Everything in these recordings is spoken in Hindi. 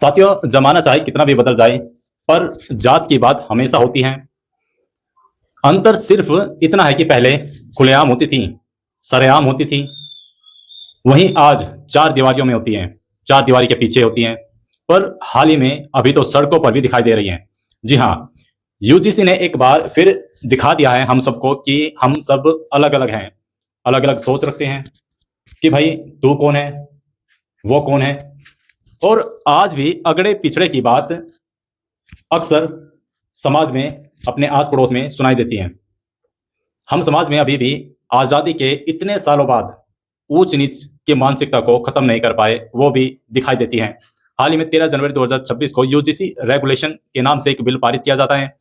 साथियों, जमाना चाहे कितना भी बदल जाए, पर जात की बात हमेशा होती है। अंतर सिर्फ इतना है कि पहले खुलेआम होती थी, सरेआम होती थी, वहीं आज चार दीवारियों में होती हैं, चार दीवारी के पीछे होती हैं। पर हाल ही में अभी तो सड़कों पर भी दिखाई दे रही हैं। जी हाँ, यूजीसी ने एक बार फिर दिखा दिया है हम सबको कि हम सब अलग अलग हैं, अलग अलग सोच रखते हैं कि भाई तू कौन है, वो कौन है। और आज भी अगड़े पिछड़े की बात अक्सर समाज में, अपने आस पड़ोस में सुनाई देती हैं। हम समाज में अभी भी आज़ादी के इतने सालों बाद ऊंच नीच की मानसिकता को खत्म नहीं कर पाए, वो भी दिखाई देती हैं। हाल ही में 13 जनवरी 2026 को यूजीसी रेगुलेशन के नाम से एक बिल पारित किया जाता है।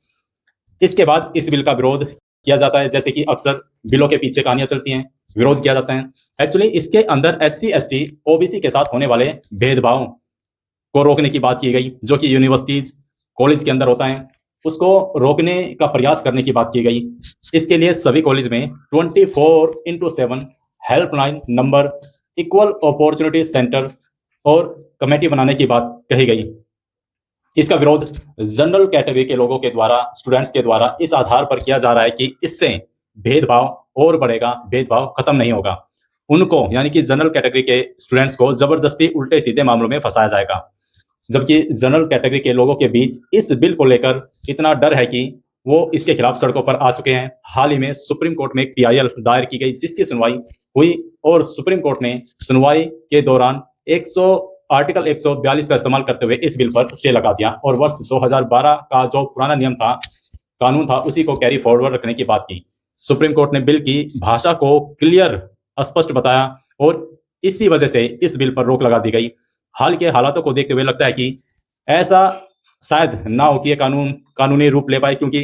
इसके बाद इस बिल का विरोध किया जाता है, जैसे कि अक्सर बिलों के पीछे कहानियां चलती हैं, विरोध किया जाता है। एक्चुअली इसके अंदर एससी एसटी ओबीसी के साथ होने वाले भेदभाव को रोकने की बात की गई, जो कि यूनिवर्सिटीज कॉलेज के अंदर होता है, उसको रोकने का प्रयास करने की बात की गई। इसके लिए सभी कॉलेज में 24/7 helpline number, equal opportunity centre और कमेटी बनाने की बात कही गई। इसका विरोध जनरल कैटेगरी के लोगों के द्वारा, स्टूडेंट्स के द्वारा इस आधार पर किया जा रहा है कि इससे भेदभाव और बढ़ेगा, भेदभाव खत्म नहीं होगा। उनको यानी कि जनरल कैटेगरी के स्टूडेंट्स को जबरदस्ती उल्टे सीधे मामलों में फंसाया जाएगा, जबकि जनरल कैटेगरी के लोगों के बीच इस बिल को लेकर इतना डर है कि वो इसके खिलाफ सड़कों पर आ चुके हैं। हाल ही में सुप्रीम कोर्ट में एक पीआईएल दायर की गई, जिसकी सुनवाई हुई और सुप्रीम कोर्ट ने सुनवाई के दौरान आर्टिकल 142 का इस्तेमाल करते हुए इस बिल पर स्टे लगा दिया और वर्ष 2012 का जो पुराना नियम था, कानून था, उसी को कैरी फॉरवर्ड रखने की बात की। सुप्रीम कोर्ट ने बिल की भाषा को क्लियर, स्पष्ट बताया और इसी वजह से इस बिल पर रोक लगा दी गई। हाल के हालातों को देखते हुए लगता है कि ऐसा शायद ना हो कि ये कानूनी रूप ले पाए, क्योंकि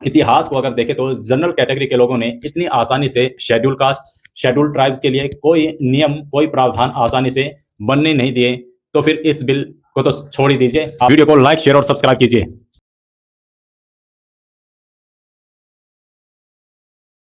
इतिहास को अगर देखें तो जनरल कैटेगरी के लोगों ने इतनी आसानी से शेड्यूल कास्ट, शेड्यूल ट्राइब्स के लिए कोई नियम, कोई प्रावधान आसानी से बनने नहीं दिए। तो फिर इस बिल को तो छोड़ ही दीजिए। वीडियो को लाइक, शेयर और सब्सक्राइब कीजिए।